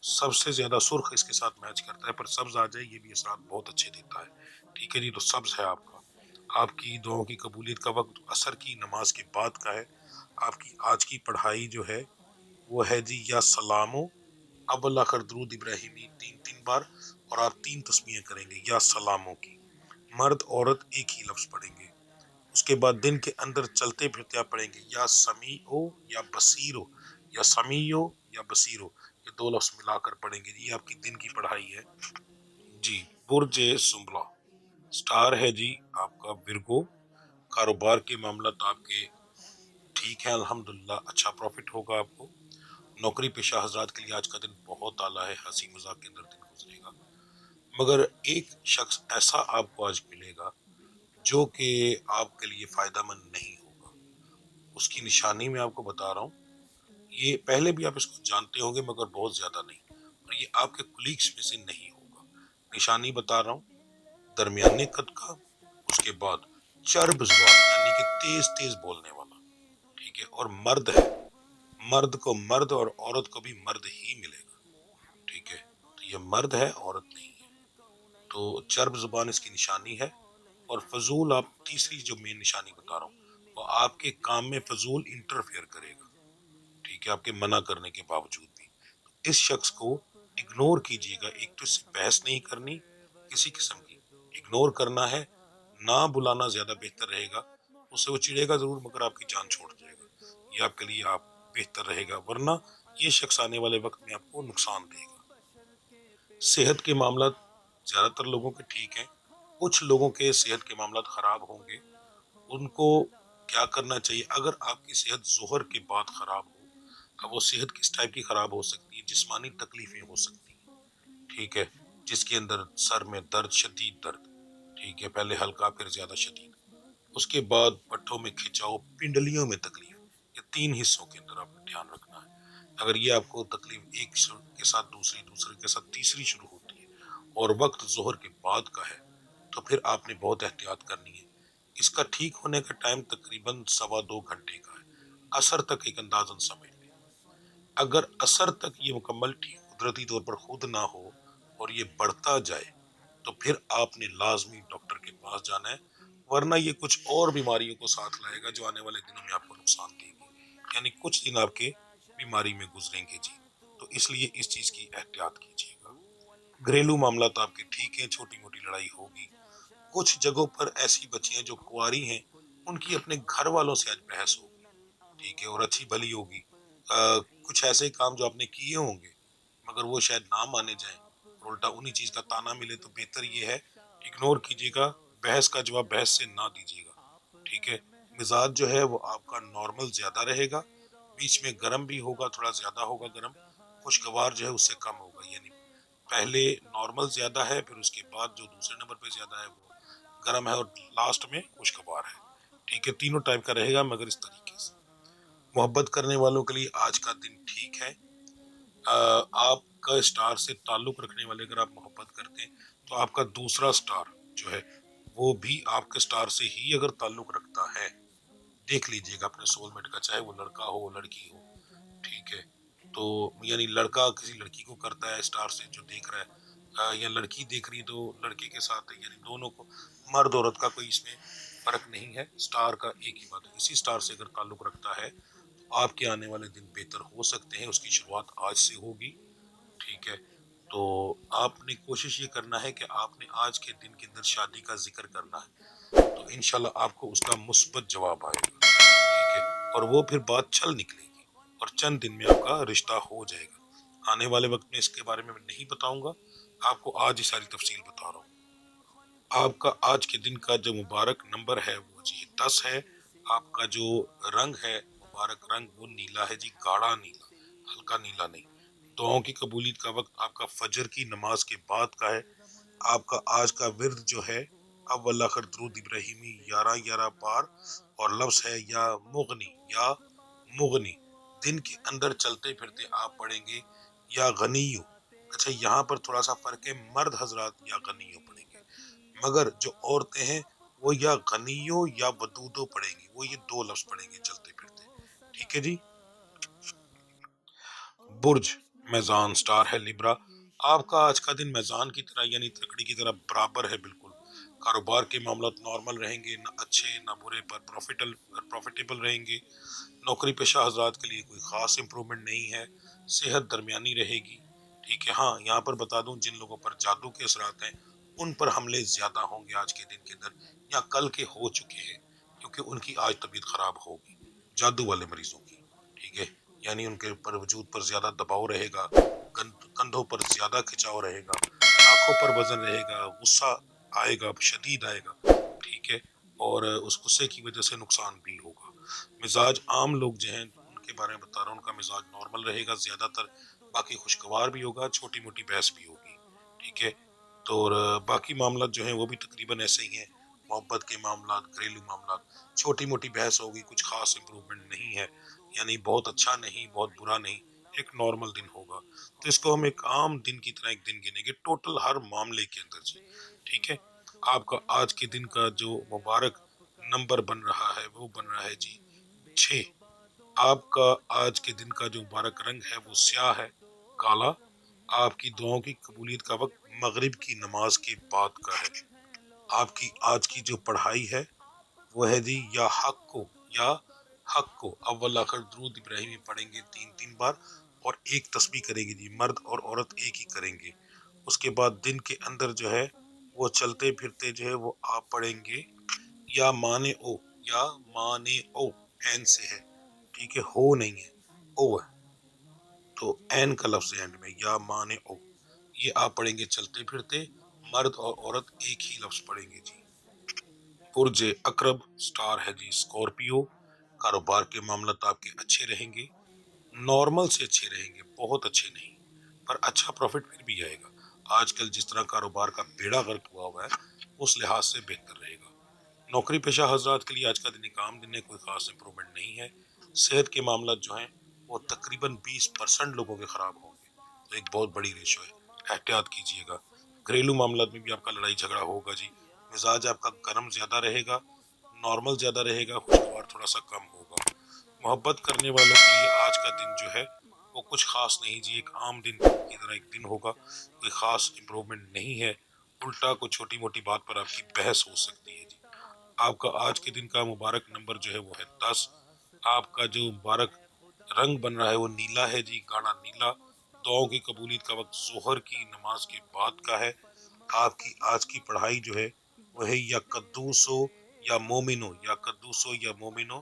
سب سے زیادہ سرخ اس کے ساتھ میچ کرتا ہے، پر سبز آ جائے یہ بھی اثرات بہت اچھے دیتا ہے، ٹھیک ہے جی۔ تو سبز ہے آپ کا۔ آپ کی دعاؤں کی قبولیت کا وقت عصر کی نماز کے بعد کا ہے۔ آپ کی آج کی پڑھائی جو ہے وہ ہے جی یا سلامو، اول آخر درود ابراہیمی 3 بار، اور آپ 3 تسبیحیں کریں گے یا سلاموں کی۔ مرد عورت ایک ہی لفظ پڑھیں گے۔ اس کے بعد دن کے اندر چلتے پھرتے آپ پڑھیں گے یا سمیعو یا بصیرو، یا سمیعو یا بصیرو، یہ 2 لفظ ملا کر پڑھیں گے، یہ آپ کی دن کی پڑھائی ہے جی۔ برج سنبلا سٹار ہے جی آپ کا ورگو۔ کاروبار کے معاملات آپ کے ٹھیک ہے الحمدللہ، اچھا پروفٹ ہوگا آپ کو۔ نوکری پیشہ حضرات کے لیے آج کا دن بہت اعلیٰ ہے، ہنسی مذاق کے اندر دن گزرے گا، مگر ایک شخص ایسا آپ کو آج ملے گا جو کہ آپ کے لیے فائدہ مند نہیں ہوگا۔ اس کی نشانی میں آپ کو بتا رہا ہوں، یہ پہلے بھی آپ اس کو جانتے ہوں گے مگر بہت زیادہ نہیں، اور یہ آپ کے کولیگز میں سے نہیں ہوگا۔ نشانی بتا رہا ہوں، درمیانے قد کا، اس کے بعد چرب زبان یعنی کہ تیز تیز بولنے والا، ٹھیک ہے، اور مرد ہے، مرد کو مرد اور عورت کو بھی مرد ہی ملے گا، ٹھیک ہے۔ تو یہ مرد ہے، عورت نہیں ہے، تو چرب زبان اس کی نشانی ہے۔ اور فضول، آپ تیسری جو مین نشانی بتا رہا ہوں، وہ آپ کے کام میں فضول انٹرفیئر کرے گا، ٹھیک ہے، آپ کے منع کرنے کے باوجود بھی۔ اس شخص کو اگنور کیجیے گا، ایک تو اس سے بحث نہیں کرنی کسی قسم کی، اگنور کرنا ہے، نہ بلانا زیادہ بہتر رہے گا۔ اس سے وہ چڑھے گا ضرور مگر آپ کی جان چھوڑ جائے گا، یہ آپ کے لیے آپ بہتر رہے گا، ورنہ یہ شخص آنے والے وقت میں آپ کو نقصان دے گا۔ صحت کے معاملات زیادہ تر لوگوں کے ٹھیک ہیں، کچھ لوگوں کے صحت کے معاملات خراب ہوں گے۔ ان کو کیا کرنا چاہیے؟ اگر آپ کی صحت ظہر کے بعد خراب ہو، اب وہ صحت کس ٹائپ کی خراب ہو سکتی ہے؟ جسمانی تکلیفیں ہو سکتی ہیں، ٹھیک ہے، جس کے اندر سر میں درد، شدید درد، ٹھیک ہے، پہلے ہلکا پھر زیادہ شدید، اس کے بعد پٹھوں میں کھچاؤ، پنڈلیوں میں تکلیف، یہ 3 حصوں کے اندر آپ نے دھیان رکھنا ہے۔ اگر یہ آپ کو تکلیف ایک کے ساتھ دوسری، دوسرے کے ساتھ تیسری شروع ہوتی ہے اور وقت ظہر کے بعد کا ہے تو پھر آپ نے بہت احتیاط کرنی ہے۔ اس کا ٹھیک ہونے کا ٹائم تقریباً 2.25 گھنٹے کا ہے، عصر تک ایک اندازاً سمجھ لیں۔ اگر عصر تک یہ مکمل ٹھیک قدرتی طور پر خود نہ ہو اور یہ بڑھتا جائے تو پھر آپ نے لازمی ڈاکٹر کے پاس جانا ہے، ورنہ یہ کچھ اور بیماریوں کو ساتھ لائے گا جو آنے والے دنوں میں آپ کو نقصان دے گی، یعنی کچھ دن آپ کے بیماری میں گزریں گے جی۔ تو اس لیے اس چیز کی احتیاط کیجیے گا۔ گھریلو معاملات آپ کے ٹھیک ہیں، چھوٹی موٹی لڑائی ہوگی۔ کچھ جگہوں پر ایسی بچیاں جو کنواری ہیں ان کی اپنے گھر والوں سے آج بحث ہوگی، ٹھیک ہے، اور اچھی بھلی ہوگی۔ کچھ ایسے کام جو آپ نے کیے ہوں گے مگر وہ شاید نہ مانے جائیں اور الٹا انہی چیز کا تانا ملے، تو بہتر یہ ہے اگنور کیجیے گا، بحث کا جواب بحث سے نہ دیجیے گا، ٹھیک ہے۔ مزاج جو ہے وہ آپ کا نارمل زیادہ رہے گا، بیچ میں گرم بھی ہوگا، تھوڑا زیادہ ہوگا گرم، خوشگوار جو ہے اس سے کم ہوگا، یعنی پہلے نارمل زیادہ ہے، پھر اس کے بعد جو دوسرے نمبر پہ زیادہ ہے وہ گرم ہے، اور لاسٹ میں خوشگوار ہے، ٹھیک ہے۔ تینوں ٹائپ کا رہے گا مگر اس طریقے سے۔ محبت کرنے والوں کے لیے آج کا دن ٹھیک ہے۔ آپ کا اسٹار سے تعلق رکھنے والے اگر آپ محبت کرتے ہیں تو آپ کا دوسرا اسٹار جو ہے وہ بھی آپ کے اسٹار سے ہی اگر تعلق رکھتا ہے، دیکھ لیجئے گا اپنے سول میٹ کا، چاہے وہ لڑکا ہو لڑکی ہو، ٹھیک ہے۔ تو یعنی لڑکا کسی لڑکی کو کرتا ہے اسٹار سے جو دیکھ رہا ہے، یا لڑکی دیکھ رہی ہے تو لڑکے کے ساتھ ہے، یعنی دونوں کو، مرد عورت کا کوئی اس میں فرق نہیں ہے، اسٹار کا ایک ہی بات ہے۔ اسی اسٹار سے اگر تعلق رکھتا ہے تو آپ کے آنے والے دن بہتر ہو سکتے ہیں، اس کی شروعات آج سے ہوگی، ٹھیک ہے۔ تو آپ نے کوشش یہ کرنا ہے کہ آپ نے آج کے دن کے اندر شادی کا ذکر کرنا ہے، تو انشاءاللہ آپ کو اس کا مثبت جواب آئے گا، ٹھیک ہے، اور وہ پھر بات چل نکلے گی اور چند دن میں آپ کا رشتہ ہو جائے گا۔ آنے والے وقت میں اس کے بارے میں نہیں بتاؤں گا، آپ کو آج ہی ساری تفصیل بتا رہا ہوں۔ آپ کا آج کے دن کا جو مبارک نمبر ہے وہ جی 10 ہے۔ آپ کا جو رنگ ہے مبارک رنگ وہ نیلا ہے جی، گاڑھا نیلا، ہلکا نیلا نہیں۔ دعاؤں کی قبولیت کا وقت آپ کا فجر کی نماز کے بعد کا ہے۔ آپ کا آج کا ورد جو ہے اول آخر درود ابراہیمی 11 بار، اور لفظ ہے یا مغنی یا مغنی۔ دن کے اندر چلتے پھرتے آپ پڑھیں گے یا غنیو۔ اچھا یہاں پر تھوڑا سا فرق ہے، مرد حضرات یا غنیو پڑھیں گے، مگر جو عورتیں ہیں وہ یا غنیو یا ودودو پڑھیں گی، وہ یہ 2 لفظ پڑھیں گے چلتے پھرتے، ٹھیک ہے جی۔ برج میزان سٹار ہے لیبرا۔ آپ کا آج کا دن میزان کی طرح یعنی تکڑی کی طرح برابر ہے بالکل۔ کاروبار کے معاملات نارمل رہیں گے، نہ اچھے نہ برے، پر پروفیٹیبل رہیں گے۔ نوکری پیشہ حضرات کے لیے کوئی خاص امپرومنٹ نہیں ہے، صحت درمیانی رہے گی، ٹھیک ہے۔ ہاں یہاں پر بتا دوں جن لوگوں پر جادو کے اثرات ہیں ان پر حملے زیادہ ہوں گے آج کے دن کے اندر، یا کل کے ہو چکے ہیں، کیونکہ ان کی آج طبیعت خراب ہوگی، جادو والے مریضوں کی، ٹھیک ہے۔ یعنی ان کے پر وجود پر زیادہ دباؤ رہے گا، کندھوں پر زیادہ کھچاؤ رہے گا، آنکھوں پر وزن رہے گا، غصہ آئے گا، شدید آئے گا، ٹھیک ہے، اور اس غصے کی وجہ سے نقصان بھی ہوگا۔ مزاج عام لوگ جو ہیں ان کے بارے میں بتا رہا ہوں، ان کا مزاج نارمل رہے گا زیادہ تر، باقی خوشگوار بھی ہوگا، چھوٹی موٹی بحث بھی ہوگی، ٹھیک ہے۔ تو باقی معاملات جو ہیں وہ بھی تقریباً ایسے ہی ہیں، محبت کے معاملات، گھریلو معاملات، چھوٹی موٹی بحث ہوگی، کچھ خاص امپرومنٹ نہیں ہے، یعنی بہت اچھا نہیں بہت برا نہیں، ایک نارمل دن ہوگا۔ تو اس کو ہم ایک عام دن کی طرح ایک دن گنیں گے ٹوٹل ہر معاملے کے اندر جی، ٹھیک ہے۔ آپ کا آج کے دن کا جو مبارک نمبر بن رہا ہے وہ بن رہا ہے جی 6۔ آپ کا آج کے دن کا جو مبارک رنگ ہے وہ سیاہ ہے، کالا۔ آپ کی دعاؤں کی قبولیت کا وقت مغرب کی نماز کے بعد کا ہے۔ آپ کی آج کی جو پڑھائی ہے وہ ہے جی یا حق کو اول آخر درود ابراہیمی پڑھیں گے 3 بار، اور ایک تسبیح کریں گے جی، مرد اور عورت ایک ہی کریں گے۔ اس کے بعد دن کے اندر جو ہے وہ چلتے پھرتے جو ہے وہ آپ پڑھیں گے یا مانے او این سے ہے، ٹھیک ہے، ہو نہیں ہے، او ہے، تو این کا لفظ ہے اینڈ میں، یا مانے او، یہ آپ پڑھیں گے چلتے پھرتے، مرد اور عورت ایک ہی لفظ پڑھیں گے جی۔ برج اقرب سٹار ہے جی اسکارپیو۔ کاروبار کے معاملات آپ کے اچھے رہیں گے، نارمل سے اچھے رہیں گے، بہت اچھے نہیں، پر اچھا پروفٹ پھر بھی آئے گا۔ آج کل جس طرح کاروبار کا بیڑا غرق ہوا ہے اس لحاظ سے بہتر رہے گا۔ نوکری پیشہ حضرات کے لیے آج کا دن ایک عام دن ہے، کوئی خاص امپرومنٹ نہیں ہے۔ صحت کے معاملات جو ہیں وہ تقریباً 20% لوگوں کے خراب ہوں گے، تو ایک بہت بڑی ریشو ہے، احتیاط کیجیے گا۔ گھریلو معاملات میں بھی آپ کا لڑائی جھگڑا ہوگا جی، مزاج آپ کا گرم زیادہ رہے گا، نارمل زیادہ رہے گا، خوشگوار تھوڑا سا کم ہوگا۔ محبت کرنے والوں کے لیے آج کا دن جو ہے وہ کچھ خاص نہیں جی، ایک عام دن کی طرح ایک دن ہوگا، کوئی خاص امپرومنٹ نہیں ہے، الٹا کوئی چھوٹی موٹی بات پر آپ کی بحث ہو سکتی ہے جی۔ آپ کا آج کے دن کا مبارک نمبر جو ہے وہ ہے 10۔ آپ کا جو مبارک رنگ بن رہا ہے وہ نیلا ہے جی، گاڑا نیلا۔ دعاؤں کی قبولیت کا وقت ظہر کی نماز کے بعد کا ہے۔ آپ کی آج کی پڑھائی جو ہے وہ ہے یا قدوس ہو یا مومن ہو، یا قدوس ہو یا مومن ہو۔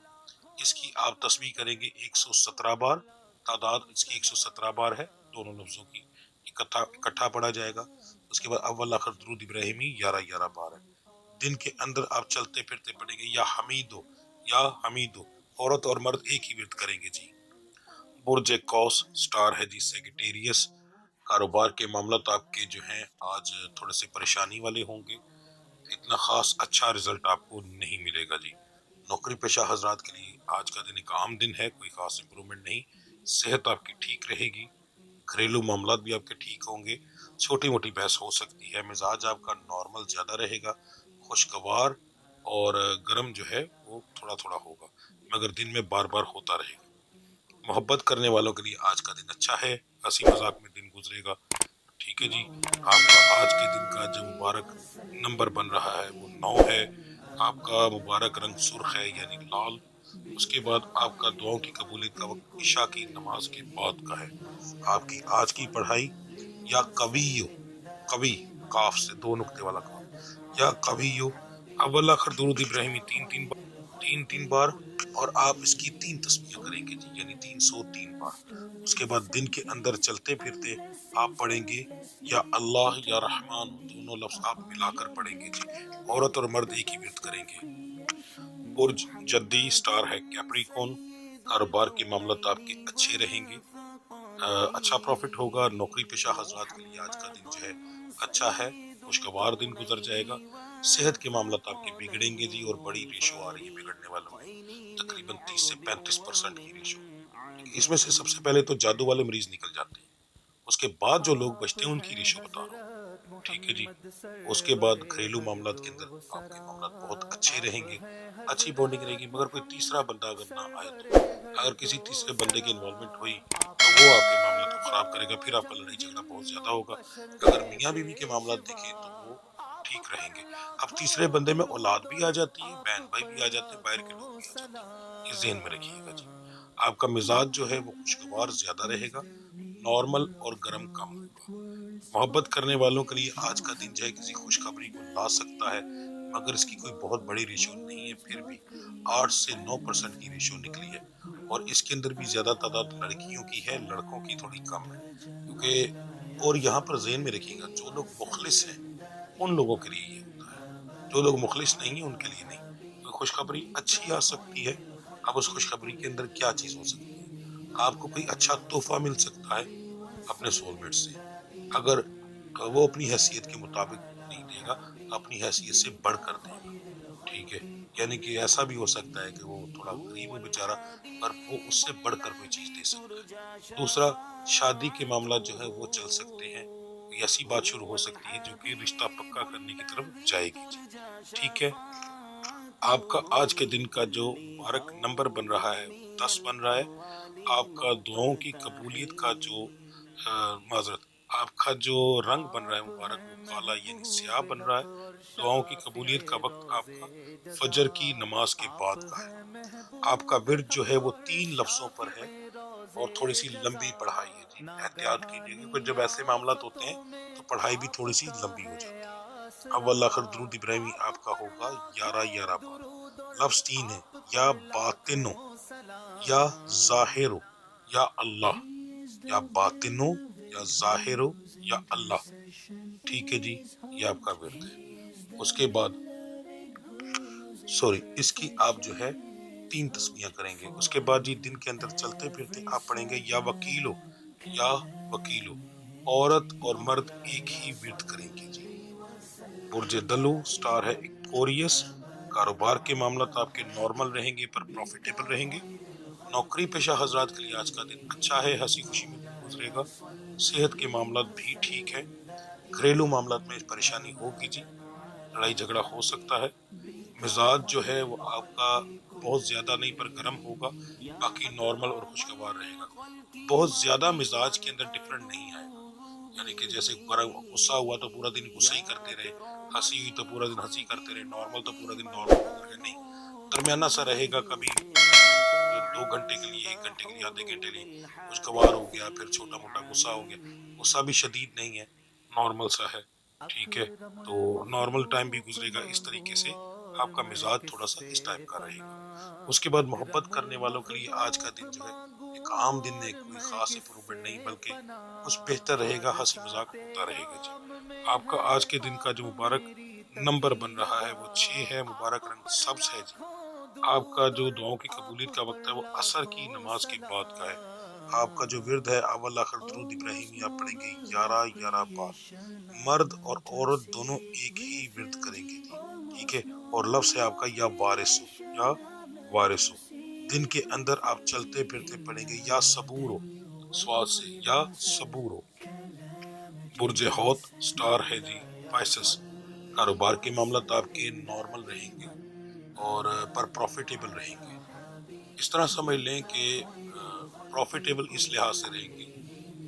اس کی آپ تسبیح کریں گے 117 بار، تعداد اس کی 117 بار ہے، دونوں لفظوں کی اکٹھا پڑھا جائے گا۔ اس کے بعد اول آخر درود ابراہیمی 11 بار ہے۔ دن کے اندر آپ چلتے پھرتے پڑھیں گے یا حمید ہو یا حمید ہو، عورت اور مرد ایک ہی ورد کریں گے جی۔ برج قوس سٹار ہے جی سیگیٹیریس۔ کاروبار کے معاملات آپ کے جو ہیں آج تھوڑے سے پریشانی والے ہوں گے، اتنا خاص اچھا رزلٹ آپ کو نہیں ملے گا جی۔ نوکری پیشہ حضرات کے لیے آج کا دن ایک عام دن ہے، کوئی خاص امپرومنٹ نہیں، صحت آپ کی ٹھیک رہے گی، گھریلو معاملات بھی آپ کے ٹھیک ہوں گے، چھوٹی موٹی بحث ہو سکتی ہے، مزاج آپ کا نارمل زیادہ رہے گا، خوشگوار اور گرم جو ہے وہ تھوڑا تھوڑا ہوگا، مگر دن میں بار بار ہوتا رہے گا۔ محبت کرنے والوں کے لیے آج کا دن اچھا ہے، ہنسی مذاق میں دن گزرے گا، ٹھیک ہے جی۔ آپ کا آج کے دن کا جو مبارک نمبر بن رہا ہے وہ 9 ہے۔ آپ کا مبارک رنگ سرخ ہے یعنی لال۔ اس کے بعد آپ کا دعاؤں کی قبولیت کا وقت عشاء کی نماز کے بعد کا ہے۔ آپ کی آج کی پڑھائی یا قویو، قوی قاف سے 2 نقطے والا قاف، یا قویو اول آخر درود ابراہیمی 3 بار، اور آپ اس کی 3 تسبیح کریں گے جی، یعنی 303 بار۔ اس کے بعد دن کے اندر چلتے پھرتے آپ پڑھیں گے یا اللہ یا رحمان، دونوں لفظ آپ ملا کر پڑھیں گے جی، عورت اور مرد ایک ہی ورد کریں گے۔ برج جدی سٹار ہے کیپریکون۔ کاروبار کے معاملات آپ کے اچھے رہیں گے، اچھا پروفٹ ہوگا۔ نوکری پیشہ حضرات کے لیے آج کا دن جو ہے اچھا ہے، خوشگوار دن گزر جائے گا۔ صحت کے معاملات آپ کے بگڑیں گے جی، اور بڑی ریشو آ رہی ہے بگڑنے والوں میں، تقریباً 30 سے 35% کی ریشو۔ اس میں سے سب سے پہلے تو جادو والے مریض نکل جاتے ہیں، اس کے بعد جو لوگ بچتے ہیں ان کی ریشو بتا رہا ہوں، ٹھیک ہے جی۔ اس کے بعد گھریلو معاملات کے اندر آپ کے معاملات بہت اچھے رہیں گے، اچھی بانڈنگ رہے گی، مگر کوئی تیسرا بندہ اگر نہ آئے تو اگر کسی تیسرے بندے کی انوالومنٹ ہوئی تو وہ آپ کے معاملات کو خراب کرے گا، پھر آپ کا لڑائی جھگڑا بہت زیادہ ہوگا۔ اگر میاں بیوی کے معاملات دیکھیں تو وہ ٹھیک رہیں گے۔ اب تیسرے بندے میں اولاد بھی آ جاتی ہے، بہن بھائی بھی آ جاتے ہیں، باہر کے لوگ بھی آ جاتے ہیں، یہ ذہن میں رکھیے گا جی۔ آپ کا مزاج جو ہے وہ خوشگوار زیادہ رہے گا، نارمل اور گرم کم ہوگا۔ محبت کرنے والوں کے لیے آج کا دن جو ہے کسی خوشخبری کو لا سکتا ہے، مگر اس کی کوئی بہت بڑی ریشو نہیں ہے، پھر بھی 8 سے 9% کی ریشو نکلی ہے، اور اس کے اندر بھی زیادہ تعداد لڑکیوں کی ہے، لڑکوں کی تھوڑی کم ہے، کیونکہ اور یہاں پر ذہن میں رکھیے گا جو لوگ مخلص ہیں ان لوگوں کے لیے یہ ہوتا ہے، جو لوگ مخلص نہیں ہیں ان کے لیے نہیں۔ کوئی خوشخبری اچھی آ سکتی ہے، اب اس خوشخبری کے اندر کیا چیز ہو سکتی ہے؟ آپ کو کوئی اچھا تحفہ مل سکتا ہے اپنے سول میٹ سے، اگر وہ اپنی حیثیت کے مطابق نہیں دے گا تو اپنی حیثیت سے بڑھ کر دے گا، ٹھیک ہے، یعنی کہ ایسا بھی ہو سکتا ہے کہ وہ تھوڑا غریب ہو بیچارہ پر وہ اس سے بڑھ کر کوئی چیز دے سکتا ہے۔ دوسرا، شادی کے معاملات جو ہے وہ چل سکتے ہیں، کوئی ایسی بات شروع ہو سکتی ہے جو کہ رشتہ پکا کرنے کی طرف جائے گی جی، ٹھیک ہے۔ آپ کا آج کے دن کا جو مبارک نمبر بن رہا ہے 10 بن رہا ہے۔ آپ کا دعاؤں کی قبولیت کا جو معذرت آپ کا جو رنگ بن رہا ہے مبارک وہ کالا یعنی سیاہ بن رہا ہے۔ دعاؤں کی قبولیت کا وقت آپ کا فجر کی نماز کے بعد کا ہے۔ آپ کا ورد جو ہے وہ 3 لفظوں پر ہے اور تھوڑی سی لمبی پڑھائی ہے جی، احتیاط کیجیے کیونکہ جب ایسے معاملات ہوتے ہیں تو پڑھائی بھی تھوڑی سی لمبی ہو جاتی ہے۔ اول آخر درود ابراہیمی آپ کا ہوگا 11 بار۔ لفظ 3 ہے، یا باطنو یا ظاہرو یا اللہ، یا باطنو یا ظاہرو یا اللہ، ٹھیک ہے جی، یہ آپ کا ورد ہے۔ اس کے بعد اس کی آپ جو ہے 3 تسبیحاں کریں گے۔ اس کے بعد جی دن کے اندر چلتے پھرتے آپ پڑھیں گے یا وکیلو یا وکیلو، عورت اور مرد ایک ہی ورد کریں گے جی۔ برج دلو سٹار ہے ایکوریس۔ کاروبار کے معاملات آپ کے نارمل رہیں گے پر پروفیٹیبل رہیں گے۔ نوکری پیشہ حضرات کے لیے آج کا دن اچھا ہے، ہنسی خوشی میں دن گزرے گا، صحت کے معاملات بھی ٹھیک ہے، گھریلو معاملات میں پریشانی ہوگی جی، لڑائی جھگڑا ہو سکتا ہے، مزاج جو ہے وہ آپ کا بہت زیادہ نہیں پر گرم ہوگا، باقی نارمل اور خوشگوار رہے گا، بہت زیادہ مزاج کے اندر ڈفرنٹ نہیں آئے گا، یعنی کہ جیسے غصہ ہوا تو پورا دن غصہ ہی کرتے رہے، ہنسی ہوئی تو پورا دن ہنسی کرتے رہے، نارمل تو پورا دن نارمل گزر گئے، نہیں، درمیانہ سا رہے گا، کبھی 2 گھنٹے کے لیے 1 گھنٹے کے لیے آدھے گھنٹے کے لیے خوشگوار ہو گیا، پھر چھوٹا موٹا غصہ ہو گیا، غصہ بھی شدید نہیں ہے، نارمل سا ہے، ٹھیک ہے، تو نارمل ٹائم بھی گزرے گا، اس طریقے سے آپ کا مزاج تھوڑا سا اس ٹائپ کا رہے گا۔ اس کے بعد محبت کرنے والوں کے لیے آج کا دن جو ہے ایک عام دن ہے، کوئی خاص امپرومنٹ نہیں بلکہ کچھ بہتر رہے گا، ہنسی مذاق ہوتا رہے گا جی۔ آپ کا آج کے دن کا جو مبارک نمبر بن رہا ہے وہ 6 ہے، مبارک رنگ سبز ہے جی۔ آپ کا جو دعاؤں کی قبولیت کا وقت ہے وہ عصر کی نماز کے بعد کا ہے۔ آپ کا جو ورد ہے اول آخر درود ابراہیمی آپ پڑھیں گے 11 بار، مرد اور عورت دونوں ایک ہی ورد کریں گے جی، ٹھیک ہے، اور لفظ ہے آپ کا یا وارثو، یا وارثو، دن کے اندر آپ چلتے پھرتے پڑھیں گے یا صبور ہو، سواد سے یا صبور ہو۔ برج ہوت سٹار ہے جی، پائسس، کاروبار کے معاملات آپ کے نارمل رہیں گے اور پر پروفیٹیبل رہیں گے، اس طرح سمجھ لیں کہ پروفیٹیبل اس لحاظ سے رہیں گے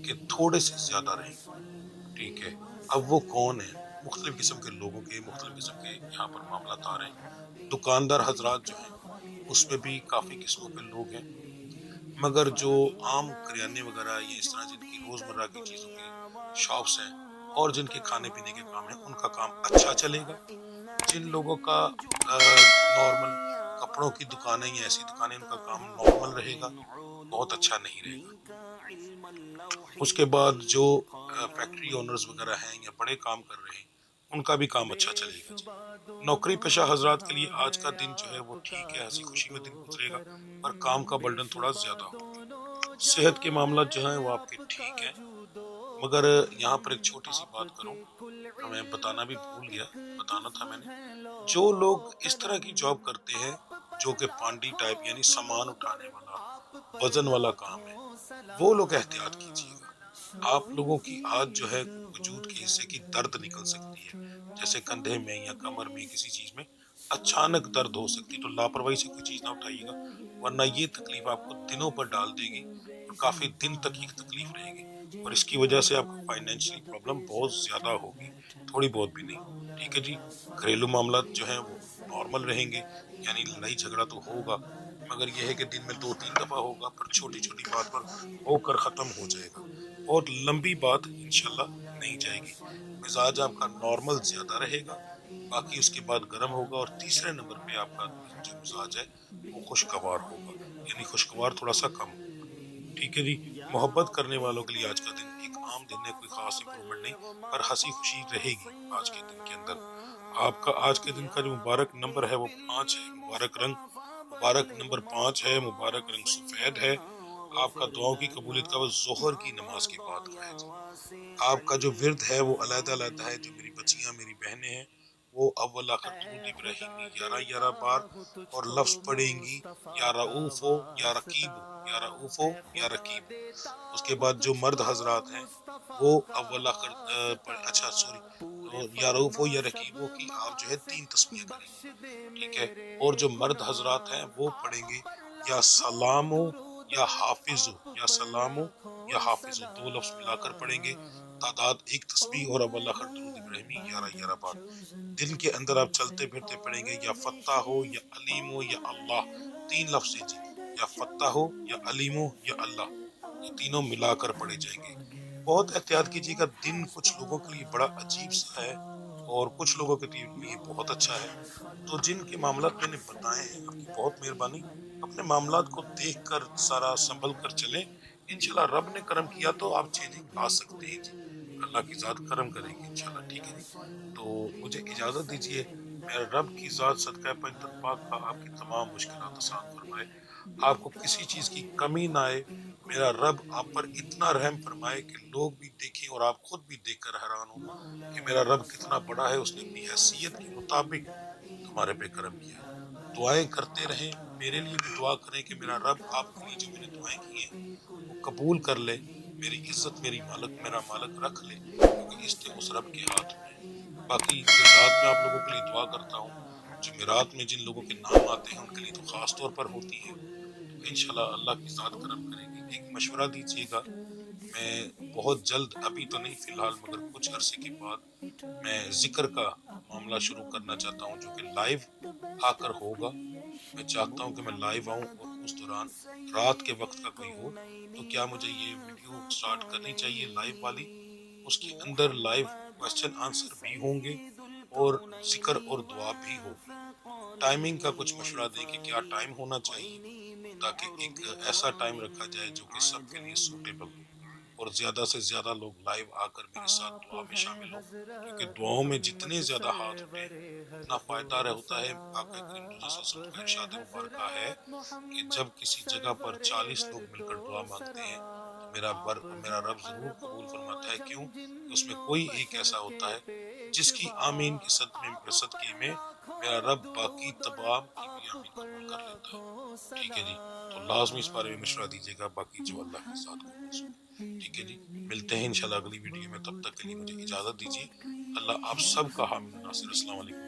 کہ تھوڑے سے زیادہ رہیں گے، ٹھیک ہے۔ اب وہ کون ہیں؟ مختلف قسم کے لوگوں کے مختلف قسم کے یہاں پر معاملات آ رہے ہیں، دکاندار حضرات جو ہیں اس میں بھی کافی قسموں کے لوگ ہیں، مگر جو عام کریانے وغیرہ یا اس طرح جن کی روزمرہ کی چیزوں کی شاپس ہیں اور جن کے کھانے پینے کے کام ہیں ان کا کام اچھا چلے گا، جن لوگوں کا نارمل کپڑوں کی دکانیں یا ایسی دکانیں ان کا کام نارمل رہے گا، بہت اچھا نہیں رہے گا۔ اس کے بعد جو فیکٹری اونرز وغیرہ ہیں یا بڑے کام کر رہے ہیں ان کا بھی کام اچھا چلے گا جی۔ نوکری پیشہ حضرات کے لیے آج کا دن جو ہے وہ ٹھیک ہے، ہنسی خوشی میں دن گزرے گا، پر کام کا برڈن تھوڑا زیادہ ہوگا۔ صحت کے معاملات جو ہیں وہ آپ کے ٹھیک ہیں، مگر یہاں پر ایک چھوٹی سی بات کروں، ہمیں بتانا بھی بھول گیا، بتانا تھا میں نے، جو لوگ اس طرح کی جاب کرتے ہیں جو کہ پانڈی ٹائپ یعنی سامان اٹھانے والا وزن والا کام ہے، وہ لوگ احتیاط کیجیے گا، آپ لوگوں کی آج جو ہے وجود کے حصے کی درد نکل سکتی ہے، جیسے کندھے میں یا کمر میں کسی چیز میں اچانک درد ہو سکتی، تو لاپرواہی سے کوئی چیز نہ اٹھائیے گا، ورنہ یہ تکلیف آپ کو دنوں پر ڈال دے گی اور کافی دن تک یہ تکلیف رہے گی، اور اس کی وجہ سے آپ کو فائنینشلی پرابلم بہت زیادہ ہوگی، تھوڑی بہت بھی نہیں، ٹھیک ہے جی۔ گھریلو معاملات جو ہیں وہ نارمل رہیں گے، یعنی لڑائی جھگڑا تو ہوگا مگر یہ ہے کہ دن میں 2-3 دفعہ ہوگا، پر چھوٹی چھوٹی بات پر ہو کر ختم ہو جائے گا، اور لمبی بات انشاءاللہ نہیں جائے گی، مزاج آپ کا نارمل زیادہ رہے گا، باقی اس کے بعد گرم ہوگا، اور تیسرے نمبر پہ آپ کا جو مزاج ہے وہ خوشگوار ہوگا، یعنی خوشگوار تھوڑا سا کم ہوگا، ٹھیک ہے جی۔ محبت کرنے والوں کے لیے آج کا دن ایک عام دن ہے، کوئی خاص امپرومنٹ نہیں، پر ہنسی خوشی رہے گی آج کے دن کے اندر۔ آپ کا آج کے دن کا جو مبارک نمبر ہے وہ 5 ہے، مبارک نمبر 5 ہے، مبارک رنگ سفید ہے، آپ کا دعاؤں کی قبولیت کا وہ ظہر کی نماز کے بعد کا ہے جی۔ آپ کا جو ورد ہے وہ علیحدہ علیحدہ ہے، جو میری بچیاں میری بہنیں ہیں وہ اول آخر درود ابراہیمی 11 بار اور لفظ پڑھیں گی یا رؤوف ہو یا رقیب ہو، یا رؤوف ہو یا رقیب ہو۔ اس کے بعد جو مرد حضرات ہیں وہ اول آخر اچھا سوری یا رؤوف ہو یا رقیب ہو کی آپ جو ہے 3 تسبیح کریں گے، ٹھیک ہے، اور جو مرد حضرات ہیں وہ پڑھیں گے یا سلام ہو یا حافظ ہو، یا سلام ہو یا حافظ ہو، 2 لفظ ملا کر پڑھیں گے، تعداد 1 تسبیح اور اول آخر درود ابراہیمی 11 بار۔ دن کے اندر آپ چلتے پھرتے پڑھیں گے یا فتح ہو یا علیم ہو یا اللہ، 3 لفظ جی، یا فتح ہو یا علیم ہو یا اللہ، یہ تینوں ملا کر پڑھے جائیں گے۔ بہت احتیاط کیجیے گا، دن کچھ لوگوں کے لیے بڑا عجیب سا ہے اور کچھ لوگوں کے لیے بہت اچھا ہے، تو جن کے معاملات میں نے بتائے ہیں آپ کی بہت مہربانی، اپنے معاملات کو دیکھ کر سارا سنبھل کر چلیں، انشاءاللہ رب نے کرم کیا تو آپ چینجنگ لا سکتے ہیں جی، اللہ کی ذات کرم کرے گی انشاءاللہ، ٹھیک ہے جی۔ تو مجھے اجازت دیجیے، میرے رب کی ذات صدقہ پنجتن پاک کا آپ کی تمام مشکلات آسان فرمائے، آپ کو کسی چیز کی کمی نہ آئے، میرا رب آپ پر اتنا رحم فرمائے کہ لوگ بھی دیکھیں اور آپ خود بھی دیکھ کر حیران ہو کہ میرا رب کتنا بڑا ہے، اس نے اپنی حیثیت کے مطابق تمہارے پہ کرم کیا ہے، دعائیں کرتے رہیں، میرے لیے بھی دعا کریں کہ میرا رب آپ کے لیے جو میں نے دعائیں کی ہیں وہ قبول کر لے، میری عزت میرا مالک رکھ لے، کیونکہ اس رب کے ہاتھ میں ہے۔ باقی دن رات میں آپ لوگوں کے لیے دعا کرتا ہوں، جمعرات میں جن لوگوں کے نام آتے ہیں ان کے لیے تو خاص طور پر ہوتی ہے، تو انشاءاللہ اللہ کی ذات کرم کرے گی۔ ایک مشورہ دیجیے گا، میں بہت جلد، ابھی تو نہیں فی الحال، مگر کچھ عرصے کے بعد میں ذکر کا معاملہ شروع کرنا چاہتا ہوں جو کہ لائیو آ کر ہوگا۔ میں چاہتا ہوں کہ میں لائیو آؤں اور اس دوران رات کے وقت کا کوئی ہو، تو کیا مجھے یہ ویڈیو سٹارٹ کرنی چاہیے لائیو والی؟ اس کے اندر لائیو کوسچن آنسر بھی ہوں گے اور ذکر اور دعا بھی ہوگی۔ ٹائمنگ کا کچھ مشورہ دیں کہ کیا ٹائم ہونا چاہیے، تاکہ ایک ایسا ٹائم رکھا جائے جو کہ سب کے لیے سوٹیبل ہو اور زیادہ سے زیادہ لوگ لائیو آ کر میرے ساتھ دعا میں شامل ہوں، کیونکہ دعاؤں میں جتنے زیادہ ہاتھ اٹھیں اتنا فائدہ ہوتا ہے۔ آقا کریم صلی اللہ علیہ وسلم کا ارشاد مبارکہ ہے کہ جب کسی جگہ پر 40 لوگ مل کر دعا مانگتے ہیں تو میرا رب ضرور قبول فرماتا ہے۔ کیوں؟ کہ اس میں کوئی ایک ایسا ہوتا ہے جس کی آمین کے صدقے میں میرا رب باقی تمام کی بھی آمین قبول کر لیتا ہے۔ ٹھیک ہے جی، تو لازمی اس بارے میں مشورہ دیجیے گا، باقی جو اللہ کی ذات کو منظور۔ ٹھیک ہے جی، ملتے ہیں انشاءاللہ اگلی ویڈیو میں، تب تک کے لیے مجھے اجازت دیجیے۔ اللہ آپ سب کا حامی ناصر۔ السلام علیکم۔